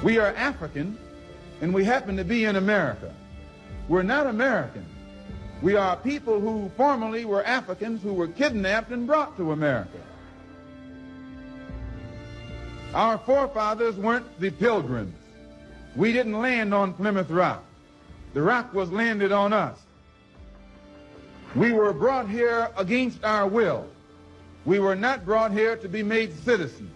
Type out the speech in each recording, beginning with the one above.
We are African, and we happen to be in America. We're not American. We are people who formerly were Africans who were kidnapped and brought to America. Our forefathers weren't the Pilgrims. We didn't land on Plymouth Rock. The rock was landed on us. We were brought here against our will. We were not brought here to be made citizens.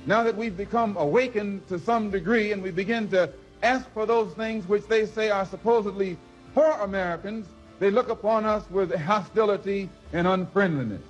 Now that we've become awakened to some degree and we begin to ask for those things which they say are supposedly for Americans, they look upon us with hostility and unfriendliness.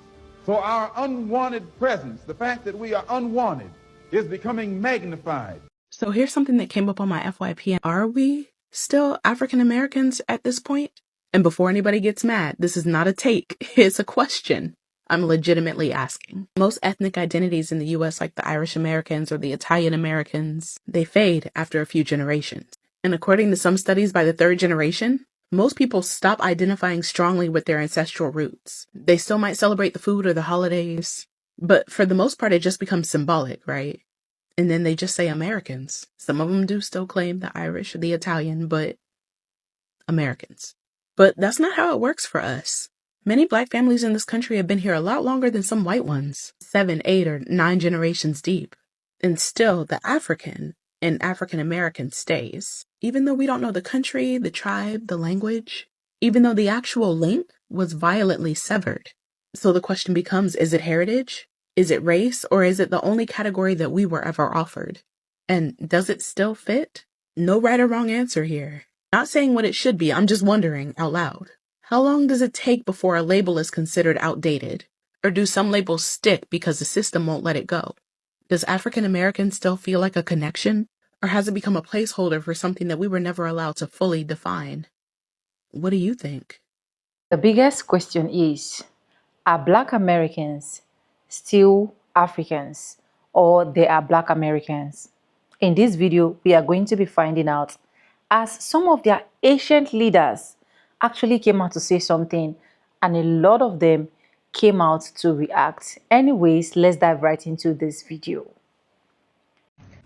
So our unwanted presence, the fact that we are unwanted, is becoming magnified. So here's something that came up on my FYP. Are we still African Americans at this point? And before anybody gets mad, this is not a take. It's a question. I'm legitimately asking. Most ethnic identities in the US, like the Irish Americans or the Italian Americans, they fade after a few generations. And according to some studies, by the third generation, most people stop identifying strongly with their ancestral roots. They still might celebrate the food or the holidays, but for the most part, it just becomes symbolic, right? And then they just say Americans. Some of them do still claim the Irish or the Italian, but Americans. But that's not how it works for us. Many Black families in this country have been here a lot longer than some white ones, 7, 8, or 9 generations deep. And still, the African and African American stays. Even though we don't know the country, the tribe, the language, even though the actual link was violently severed. So the question becomes, is it heritage? Is it race? Or is it the only category that we were ever offered? And does it still fit? No right or wrong answer here. Not saying what it should be, I'm just wondering out loud. How long does it take before a label is considered outdated? Or do some labels stick because the system won't let it go? Does African American still feel like a connection? Or has it become a placeholder for something that we were never allowed to fully define? What do you think? The biggest question is, are Black Americans still Africans, or they are Black Americans? In this video, we are going to be finding out, as some of their ancient leaders actually came out to say something, and a lot of them came out to react. Anyways, let's dive right into this video.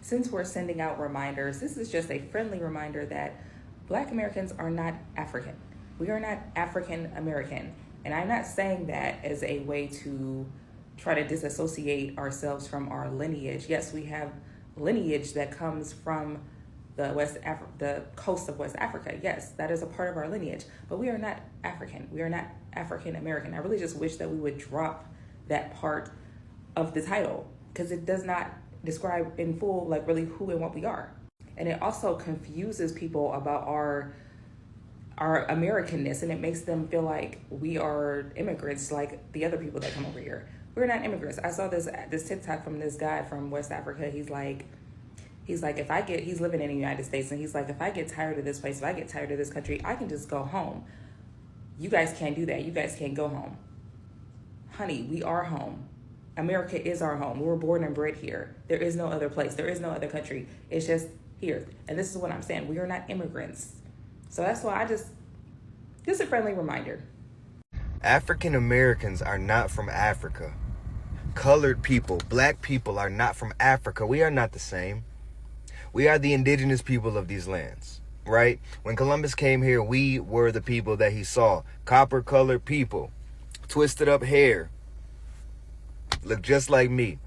Since we're sending out reminders, this is just a friendly reminder that Black Americans are not African. We are not African American. And I'm not saying that as a way to try to disassociate ourselves from our lineage. Yes, we have lineage that comes from the coast of West Africa. Yes, that is a part of our lineage, but we are not African. We are not African American. I really just wish that we would drop that part of the title, because it does not describe in full like really who and what we are. And it also confuses people about our Americanness, and it makes them feel like we are immigrants like the other people that come over here. We're not immigrants. I saw this TikTok from this guy from West Africa. He's like, he's living in the United States, and he's like, if I get tired of this place, if I get tired of this country, I can just go home. You guys can't do that. You guys can't go home. Honey, we are home. America is our home. We were born and bred here. There is no other place. There is no other country. It's just here. And this is what I'm saying. We are not immigrants. So that's why just a friendly reminder. African Americans are not from Africa. Colored people, Black people are not from Africa. We are not the same. We are the indigenous people of these lands, right? When Columbus came here, we were the people that he saw. Copper-colored people, twisted up hair, look just like me.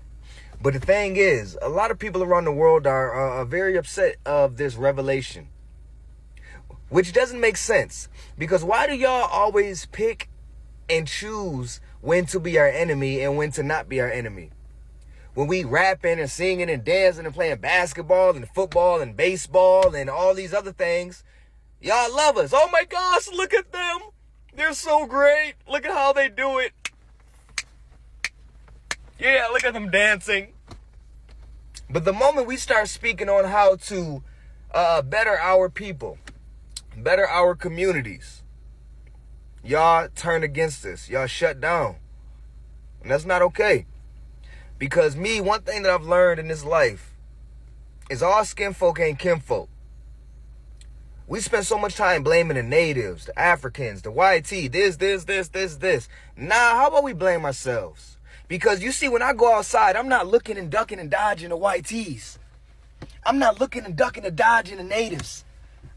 But the thing is, a lot of people around the world are very upset of this revelation, which doesn't make sense. Because why do y'all always pick and choose when to be our enemy and when to not be our enemy? When we rapping and singing and dancing and playing basketball and football and baseball and all these other things, y'all love us. Oh my gosh, look at them. They're so great. Look at how they do it. Yeah, look at them dancing. But the moment we start speaking on how to better our people, better our communities, y'all turn against us. Y'all shut down. And that's not okay. Because one thing that I've learned in this life is all skin folk ain't kinfolk. We spend so much time blaming the natives, the Africans, the YT, this. Nah, how about we blame ourselves? Because you see, when I go outside, I'm not looking and ducking and dodging the YTs. I'm not looking and ducking and dodging the natives.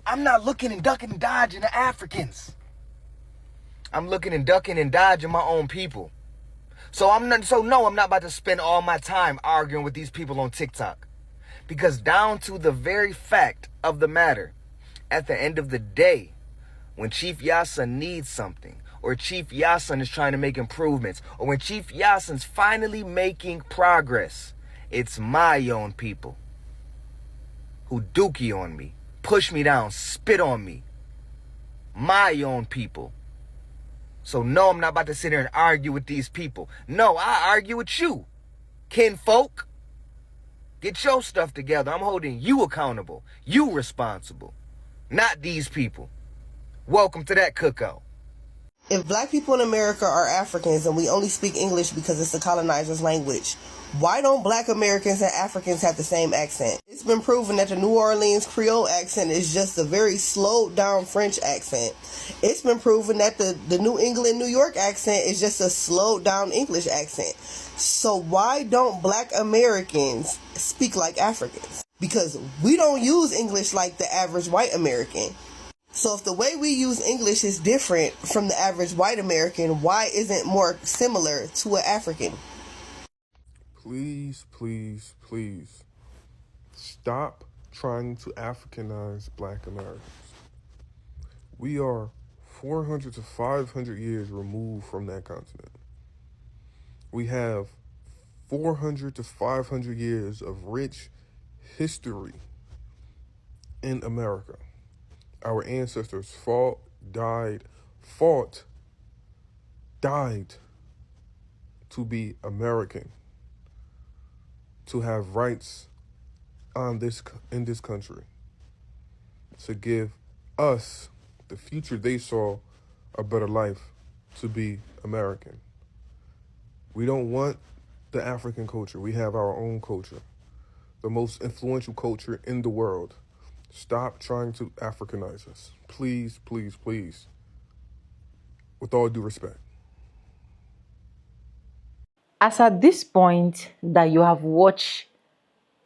I'm not looking and ducking and dodging the Africans. I'm looking and ducking and dodging my own people. So no, I'm not about to spend all my time arguing with these people on TikTok. Because down to the very fact of the matter, at the end of the day, when Chief Yasin needs something, or Chief Yasin is trying to make improvements, or when Chief Yasin's finally making progress, it's my own people who dookie on me, push me down, spit on me. My own people. So no, I'm not about to sit here and argue with these people. No, I argue with you, kinfolk. Get your stuff together. I'm holding you accountable. You responsible. Not these people. Welcome to that cookout. If black people in America are Africans and we only speak English because it's the colonizer's language, why don't black Americans and Africans have the same accent? It's been proven that the New Orleans Creole accent is just a very slowed down French accent. It's been proven that the New England, New York accent is just a slowed down English accent. So why don't black Americans speak like Africans? Because we don't use English like the average white American. So if the way we use English is different from the average white American, why isn't it more similar to an African? Please, please, please stop trying to Africanize black Americans. We are 400 to 500 years removed from that continent. We have 400 to 500 years of rich history in America. Our ancestors fought, died to be American, to have rights in this country, to give us the future they saw, a better life, to be American. We don't want the African culture. We have our own culture, the most influential culture in the world. Stop trying to Africanize us. Please, please, please. With all due respect. As at this point that you have watched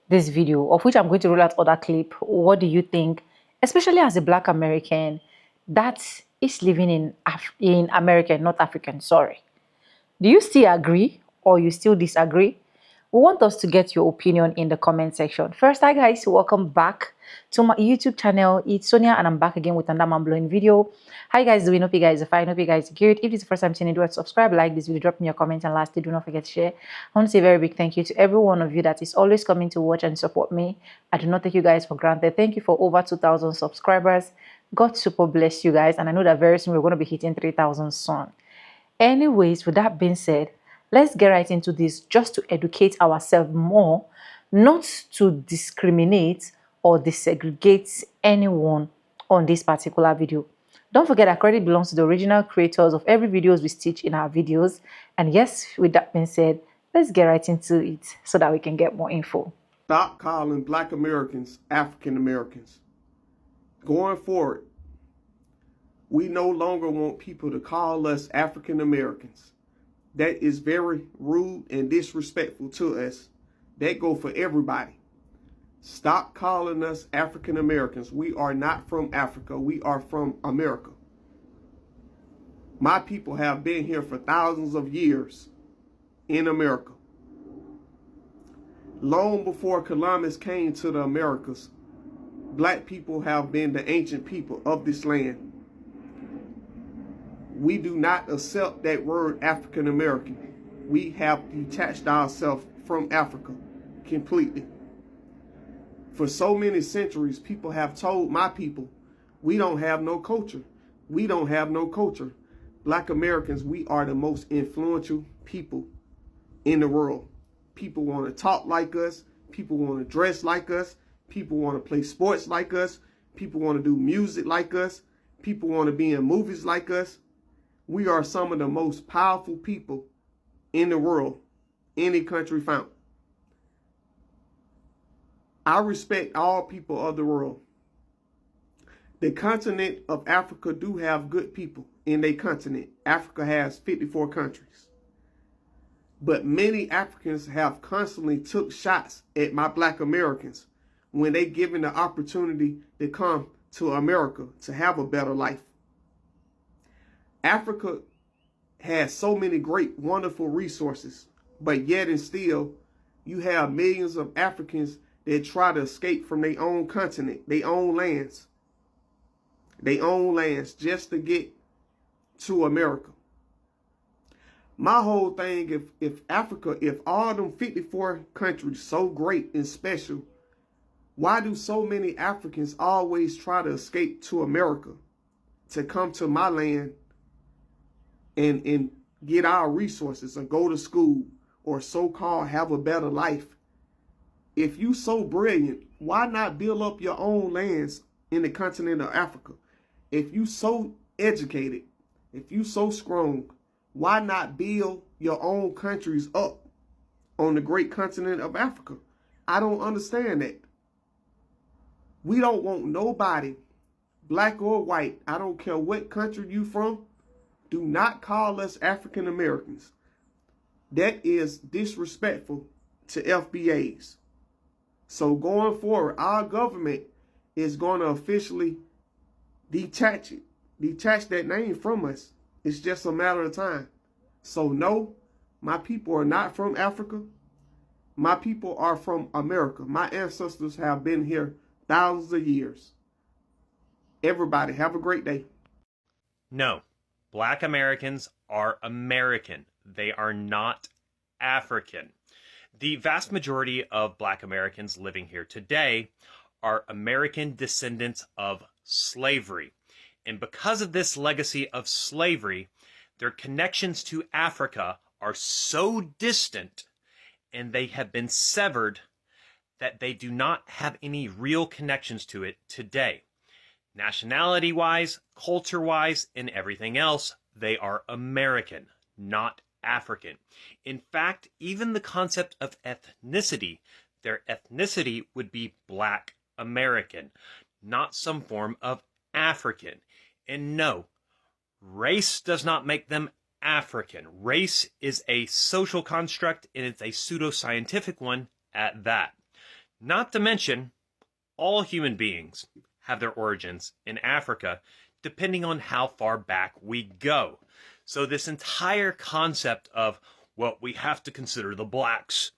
this video, of which I'm going to roll out other clip, what do you think, especially as a black American that is living in America, not African, sorry. Do you still agree or you still disagree? We want us to get your opinion in the comment section. First, hi guys, welcome back to my YouTube channel. It's Sonia and I'm back again with another mind-blowing video. How you guys doing? Hope you guys are fine. Hope you guys are good. If it's the first time seeing it, do subscribe, like this video, drop me your comment, and lastly, do not forget to share. I want to say a very big thank you to every one of you that is always coming to watch and support me. I do not take you guys for granted. Thank you for over 2,000 subscribers. God super bless you guys, and I know that very soon we're going to be hitting 3,000 soon. Anyways, with that being said, let's get right into this just to educate ourselves more, not to discriminate or desegregate anyone on this particular video. Don't forget that credit belongs to the original creators of every videos we stitch in our videos. And yes, with that being said, let's get right into it so that we can get more info. Stop calling black Americans African Americans. Going forward, we no longer want people to call us African Americans. That is very rude and disrespectful to us. That go for everybody. Stop calling us African Americans. We are not from Africa. We are from America. My people have been here for thousands of years in America. Long before Columbus came to the Americas, black people have been the ancient people of this land. We do not accept that word African American. We have detached ourselves from Africa completely. For so many centuries, people have told my people, we don't have no culture. We don't have no culture. Black Americans, we are the most influential people in the world. People want to talk like us. People want to dress like us. People want to play sports like us. People want to do music like us. People want to be in movies like us. We are some of the most powerful people in the world, any country found. I respect all people of the world. The continent of Africa do have good people in their continent. Africa has 54 countries. But many Africans have constantly took shots at my black Americans when they given the opportunity to come to America to have a better life. Africa has so many great, wonderful resources, but yet and still, you have millions of Africans that try to escape from their own continent, their own lands, just to get to America. My whole thing, if Africa, if all them 54 countries so great and special, why do so many Africans always try to escape to America, to come to my land and get our resources or go to school or so-called have a better life? If you so brilliant, why not build up your own lands in the continent of Africa? If you so educated, if you so strong, why not build your own countries up on the great continent of Africa? I don't understand that. We don't want nobody, black or white, I don't care what country you from, do not call us African Americans. That is disrespectful to FBAs. So going forward, our government is going to officially detach that name from us. It's just a matter of time. So no, my people are not from Africa. My people are from America. My ancestors have been here thousands of years. Everybody, have a great day. No, Black Americans are American. They are not African. The vast majority of Black Americans living here today are American descendants of slavery. And because of this legacy of slavery, their connections to Africa are so distant and they have been severed that they do not have any real connections to it today. Nationality-wise, culture-wise, and everything else, they are American, not African. In fact, even the concept of ethnicity, their ethnicity would be Black American, not some form of African. And no, race does not make them African. Race is a social construct, and it's a pseudoscientific one at that. Not to mention, all human beings have their origins in Africa, depending on how far back we go. So this entire concept of, well, we have to consider the blacks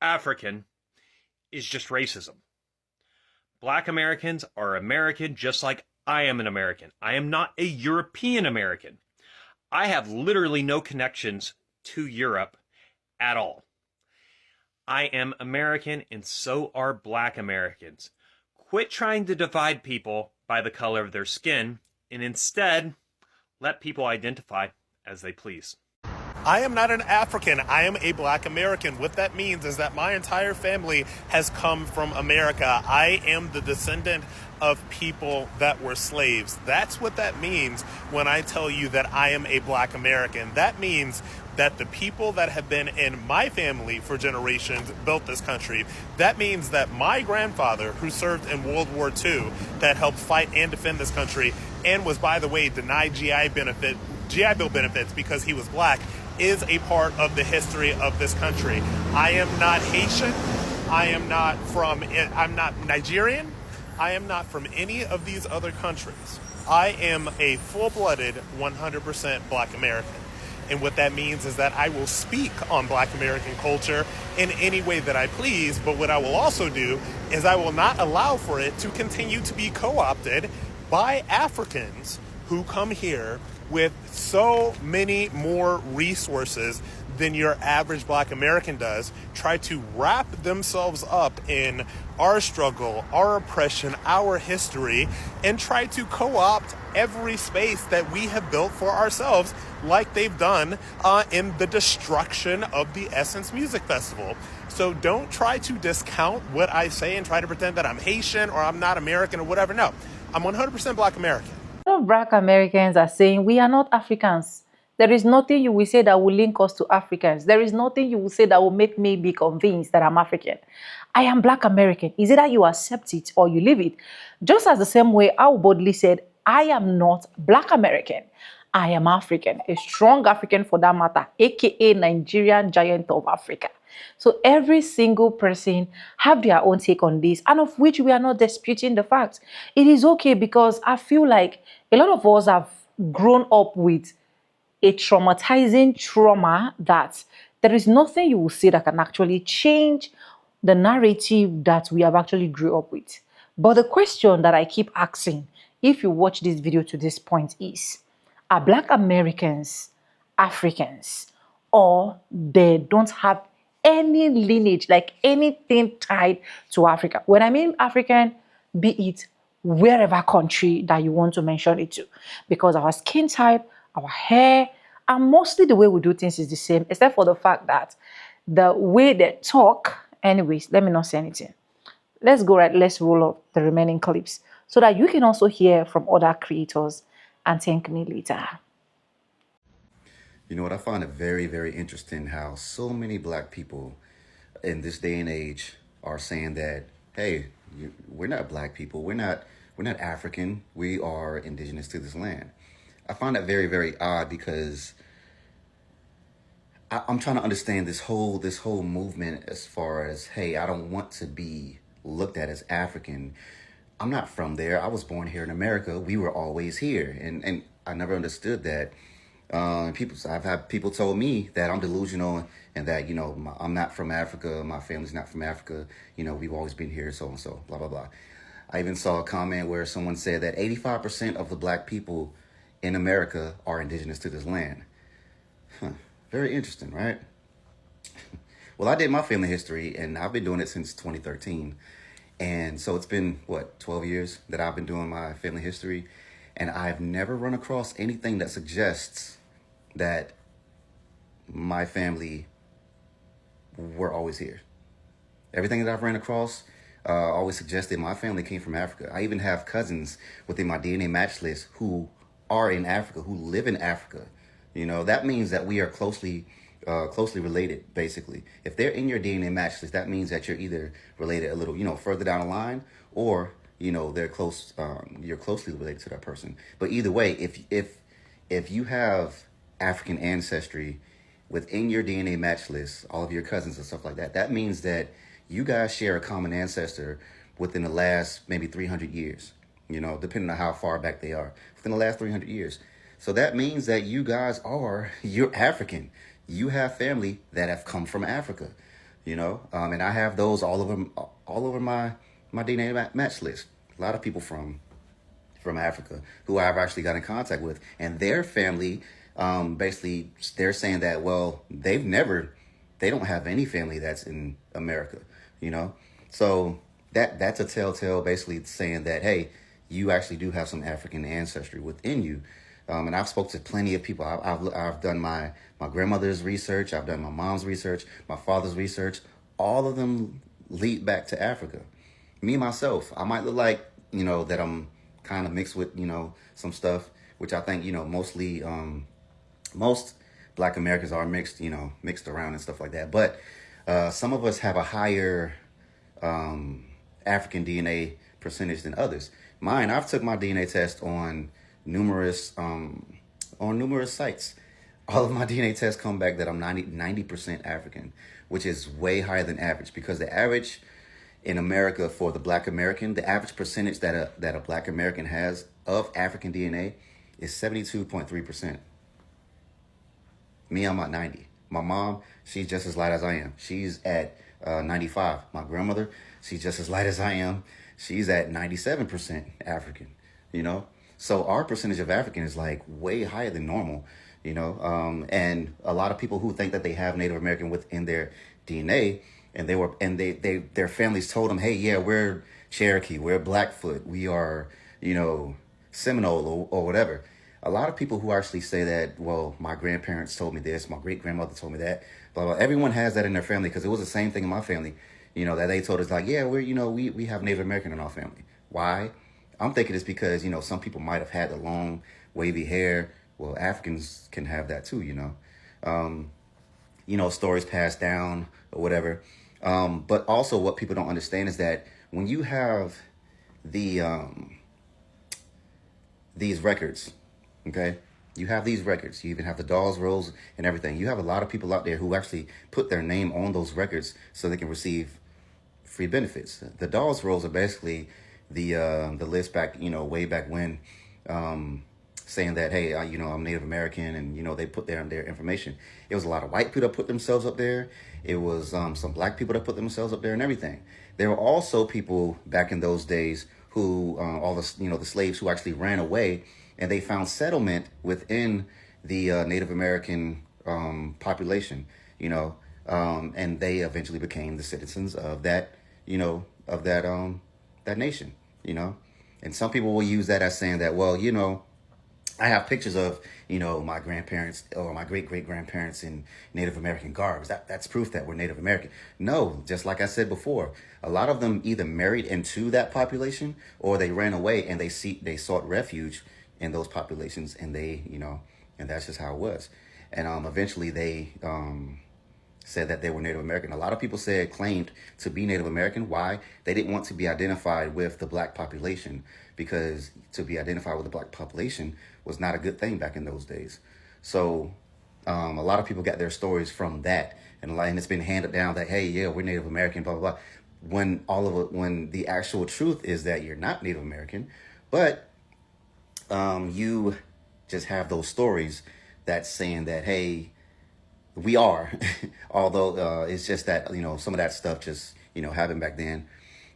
African is just racism. Black Americans are American just like I am an American. I am not a European American. I have literally no connections to Europe at all. I am American, and so are Black Americans. Quit trying to divide people by the color of their skin, and instead, let people identify as they please. I am not an African. I am a Black American. What that means is that my entire family has come from America. I am the descendant of people that were slaves. That's what that means when I tell you that I am a Black American. That means that the people that have been in my family for generations built this country. That means that my grandfather, who served in World War II, that helped fight and defend this country, and was, by the way, denied GI Bill benefits because he was Black, is a part of the history of this country. I am not Haitian. I'm not Nigerian. I am not from any of these other countries. I am a full-blooded 100% Black American. And what that means is that I will speak on Black American culture in any way that I please, but what I will also do is I will not allow for it to continue to be co-opted by Africans who come here with so many more resources than your average Black American does, try to wrap themselves up in our struggle, our oppression, our history, and try to co-opt every space that we have built for ourselves, like they've done in the destruction of the Essence Music Festival. So don't try to discount what I say and try to pretend that I'm Haitian or I'm not American or whatever. No, I'm 100% Black American. Black Americans are saying we are not Africans. There is nothing you will say that will link us to Africans. There is nothing you will say that will make me be convinced that I'm African. I am Black American. Is it that you accept it or you leave it? Just as the same way I boldly said, I am not Black American. I am African, a strong African for that matter, aka Nigerian giant of Africa. So every single person have their own take on this, and of which we are not disputing the fact. It is okay, because I feel like a lot of us have grown up with a traumatizing trauma that there is nothing you will say that can actually change the narrative that we have actually grew up with. But the question that I keep asking, if you watch this video to this point, is, are Black Americans Africans, or they don't have any lineage, like anything tied to Africa? When I mean African, be it wherever country that you want to mention it to, because our skin type, our hair, and mostly the way we do things is the same, except for the fact that the way they talk. Anyways, let me not say anything. Let's go right. Let's roll up the remaining clips so that you can also hear from other creators and thank me later. You know what? I find it very, very interesting how so many Black people in this day and age are saying that, hey, we're not Black people. We're not African. We are indigenous to this land. I find that very, very odd, because I'm trying to understand this whole movement as far as, hey, I don't want to be looked at as African. I'm not from there. I was born here in America. We were always here, and I never understood that. I've had people told me that I'm delusional and that, I'm not from Africa. My family's not from Africa. We've always been here, so and so, blah, blah, blah. I even saw a comment where someone said that 85% of the Black people in America are indigenous to this land. Very interesting, right? Well, I did my family history, and I've been doing it since 2013. And so it's been, 12 years that I've been doing my family history. And I've never run across anything that suggests that my family were always here. Everything that I've ran across always suggested my family came from Africa. I even have cousins within my DNA match list who are in Africa, who live in Africa. That means that we are closely related, basically. If they're in your DNA match list, that means that you're either related a little, further down the line, or, they're close, you're closely related to that person. But either way, if you have African ancestry within your DNA match list, all of your cousins and stuff like that, that means that you guys share a common ancestor within the last maybe 300 years, depending on how far back they are, within the last 300 years. So that means that you're African. You have family that have come from Africa, and I have those all over my DNA match list. A lot of people from Africa who I've actually got in contact with, and their family, basically they're saying that, well, they don't have any family that's in America, So that's a telltale, basically saying that, hey, you actually do have some African ancestry within you. And I've spoke to plenty of people. I've done my grandmother's research. I've done my mom's research, my father's research. All of them lead back to Africa. Me, myself, I might look like, that I'm kind of mixed with, some stuff, which I think, mostly, most Black Americans are mixed around and stuff like that. But some of us have a higher African DNA percentage than others. Mine, I've took my DNA test on numerous sites. All of my DNA tests come back that I'm 90% African, which is way higher than average, because the average in America for the Black American, the average percentage that a Black American has of African DNA is 72.3%. Me, I'm at 90. My mom, she's just as light as I am. She's at 95. My grandmother, she's just as light as I am. She's at 97% African, So our percentage of African is like way higher than normal, and a lot of people who think that they have Native American within their DNA, and their families told them, hey, yeah, we're Cherokee, we're Blackfoot, we are, Seminole or whatever. A lot of people who actually say that, well, my grandparents told me this, my great grandmother told me that, blah, blah. Everyone has that in their family, because it was the same thing in my family, that they told us, like, yeah, we have Native American in our family. Why? I'm thinking it's because, some people might have had the long, wavy hair. Well, Africans can have that too, stories passed down or whatever. But also what people don't understand is that when you have these records, okay, You have these records. You even have the Dawes rolls and everything. You have a lot of people out there who actually put their name on those records so they can receive free benefits. The Dawes rolls are basically the list back, way back when, saying that, hey, I'm Native American, and they put their information. It was a lot of white people that put themselves up there. It was some black people that put themselves up there and everything. There were also people back in those days who all the slaves who actually ran away, and they found settlement within the Native American population, and they eventually became the citizens of that that nation, and some people will use that as saying that, well, I have pictures of, my grandparents or my great-great-grandparents in Native American garbs. That's proof that we're Native American. No, just like I said before, a lot of them either married into that population or they ran away and they sought refuge in those populations, and and that's just how it was. And eventually they said that they were Native American. A lot of people claimed to be Native American. Why? They didn't want to be identified with the black population, because to be identified with the black population was not a good thing back in those days. So a lot of people got their stories from that, and it's been handed down that, hey, yeah, we're Native American, blah, blah, blah. When the actual truth is that you're not Native American, but you just have those stories that's saying that, hey, we are, although it's just that, some of that stuff just, happened back then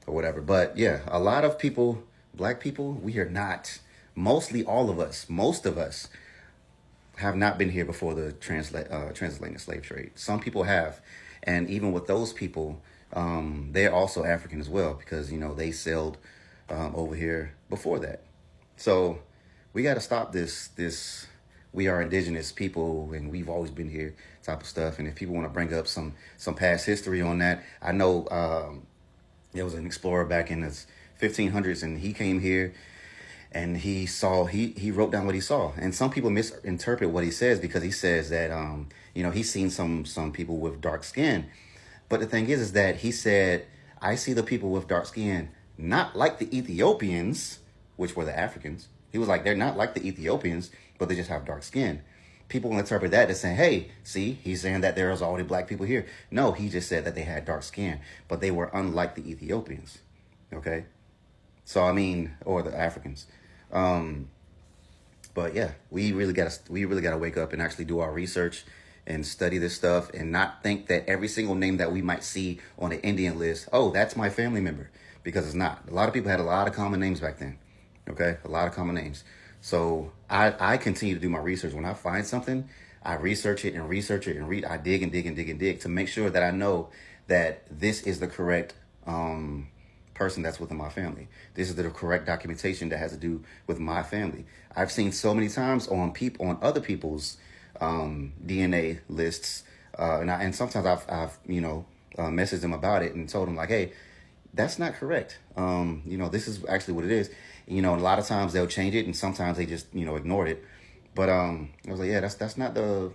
or whatever. But yeah, a lot of people, black people, we are not, most of us have not been here before the transatlantic slave trade. Some people have. And even with those people, they're also African as well, because, they sailed over here before that. So we got to stop this we are indigenous people and we've always been here type of stuff. And if people want to bring up some past history on that, I know there was an explorer back in the 1500s, and he came here and he wrote down what he saw. And some people misinterpret what he says, because he says that, he's seen some people with dark skin. But the thing is that he said, I see the people with dark skin not like the Ethiopians, which were the Africans. He was like, they're not like the Ethiopians, but they just have dark skin. People will interpret that as saying, hey, see, he's saying that there's already black people here. No, he just said that they had dark skin, but they were unlike the Ethiopians. Okay? So, or the Africans. But yeah, we really gotta wake up and actually do our research and study this stuff, and not think that every single name that we might see on the Indian list, oh, that's my family member, because it's not. A lot of people had a lot of common names back then. Okay, a lot of common names. So I continue to do my research. When I find something, I research it and research it and read. I dig and dig and dig and dig to make sure that I know that this is the correct person that's within my family. This is the correct documentation that has to do with my family. I've seen so many times on other people's DNA lists, and sometimes I've messaged them about it and told them like, hey, that's not correct. This is actually what it is. A lot of times they'll change it, and sometimes they just, ignored it. But I was like, yeah, that's not the,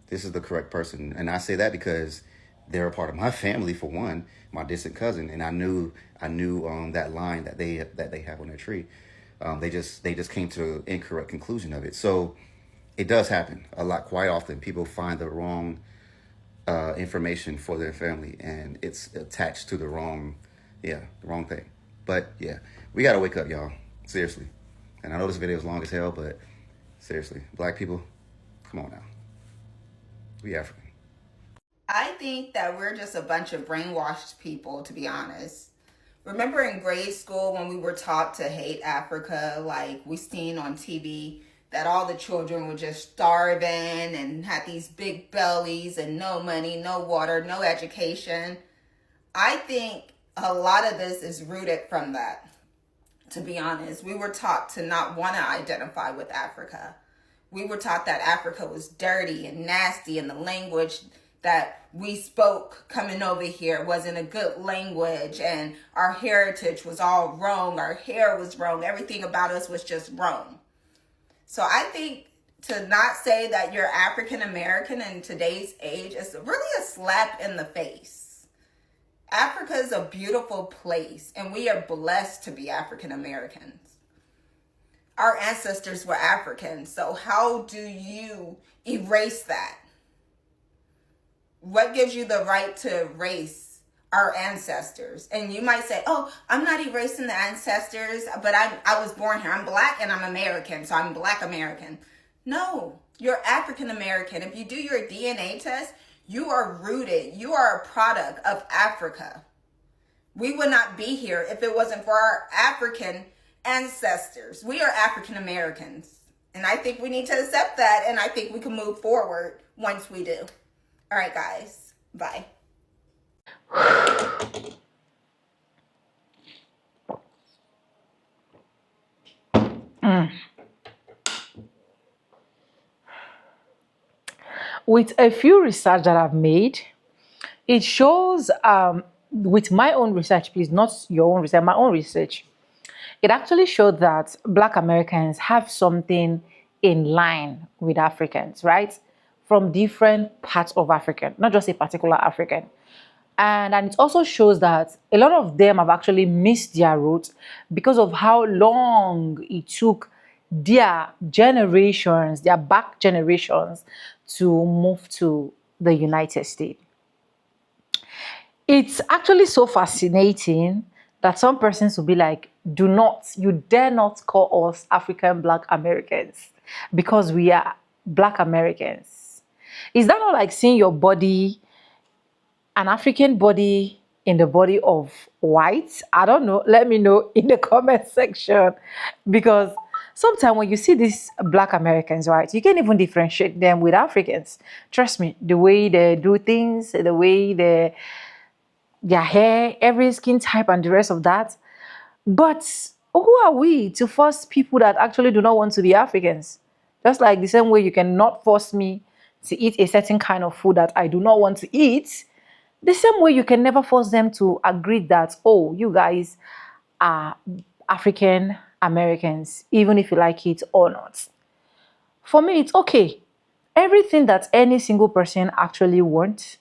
this is the correct person. And I say that because they're a part of my family, for one, my distant cousin, and I knew that line that they have on their tree. They just came to an incorrect conclusion of it. So it does happen a lot. Quite often, people find the wrong information for their family, and it's attached to the wrong thing. But yeah, we gotta wake up, y'all. Seriously. And I know this video is long as hell, but seriously, black people, come on now. We African. I think that we're just a bunch of brainwashed people, to be honest. Remember in grade school when we were taught to hate Africa, like we seen on TV that all the children were just starving and had these big bellies and no money, no water, no education. I think a lot of this is rooted from that, to be honest. We were taught to not want to identify with Africa. We were taught that Africa was dirty and nasty, and the language that we spoke coming over here wasn't a good language, and our heritage was all wrong. Our hair was wrong. Everything about us was just wrong. So I think to not say that you're African American in today's age is really a slap in the face. Africa is a beautiful place, and we are blessed to be African Americans. our ancestors were African. So how do you erase that? What gives you the right to erase our ancestors? And you might say, oh, I'm not erasing the ancestors, but I was born here. I'm black and I'm American, so I'm black American. No, you're African American. If you do your DNA test, you are rooted. You are a product of Africa. We would not be here if it wasn't for our African ancestors. We are African Americans. And I think we need to accept that. And I think we can move forward once we do. All right, guys. Bye. With a few research that I've made, it shows, with my own research, please, not your own research, my own research, it actually showed that Black Americans have something in line with Africans, right? From different parts of Africa, not just a particular African. And it also shows that a lot of them have actually missed their roots because of how long it took their generations, their back generations, to move to the United States. It's actually so fascinating that some persons will be like, you dare not call us African Black Americans because we are Black Americans. Is that not like seeing your body, an African body in the body of whites? I don't know. Let me know in the comment section, because sometimes when you see these Black Americans, right, you can't even differentiate them with Africans. Trust me, the way they do things, the way their hair, every skin type and the rest of that. But who are we to force people that actually do not want to be Africans? Just like the same way you cannot force me to eat a certain kind of food that I do not want to eat, the same way you can never force them to agree that, oh, you guys are African Americans, even if you like it or not. For me, it's okay. Everything that any single person actually wants,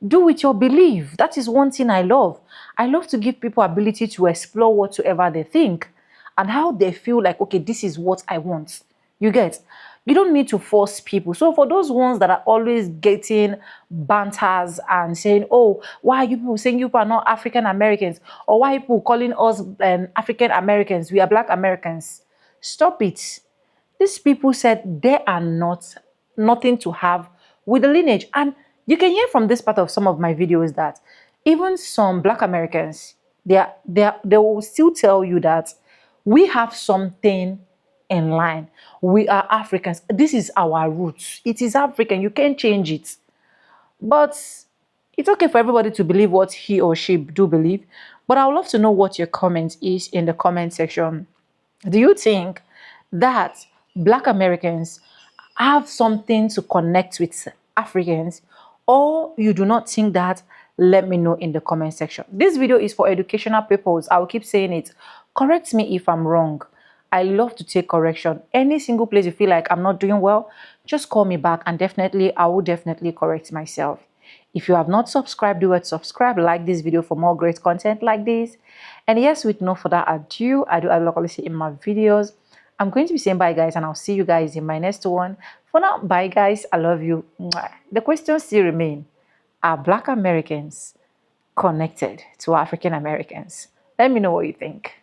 do with your belief. That is one thing I love. I love to give people ability to explore whatsoever they think and how they feel like, okay, this is what I want. You get? You don't need to force people. So for those ones that are always getting banters and saying, oh, why are you people saying you people are not African Americans? Or why are people calling us African Americans? We are Black Americans. Stop it. These people said they are nothing to have with the lineage. And you can hear from this part of some of my videos that even some Black Americans, they will still tell you that we have something in line. We are Africans. This is our roots. It is African. You can't change it. But it's okay for everybody to believe what he or she do believe. But I would love to know what your comment is in the comment section. Do you think that Black Americans have something to connect with Africans, or you do not think that? Let me know in the comment section. This video is for educational purposes. I will keep saying it. Correct me if I'm wrong. I love to take correction. Any single place you feel like I'm not doing well, just call me back and I will definitely correct myself. If you have not subscribed, do it, subscribe, like this video for more great content like this. And yes, with no further ado, I locally say in my videos, I'm going to be saying bye guys, and I'll see you guys in my next one. For now, bye guys, I love you. The questions still remain. Are Black Americans connected to African Americans? Let me know what you think.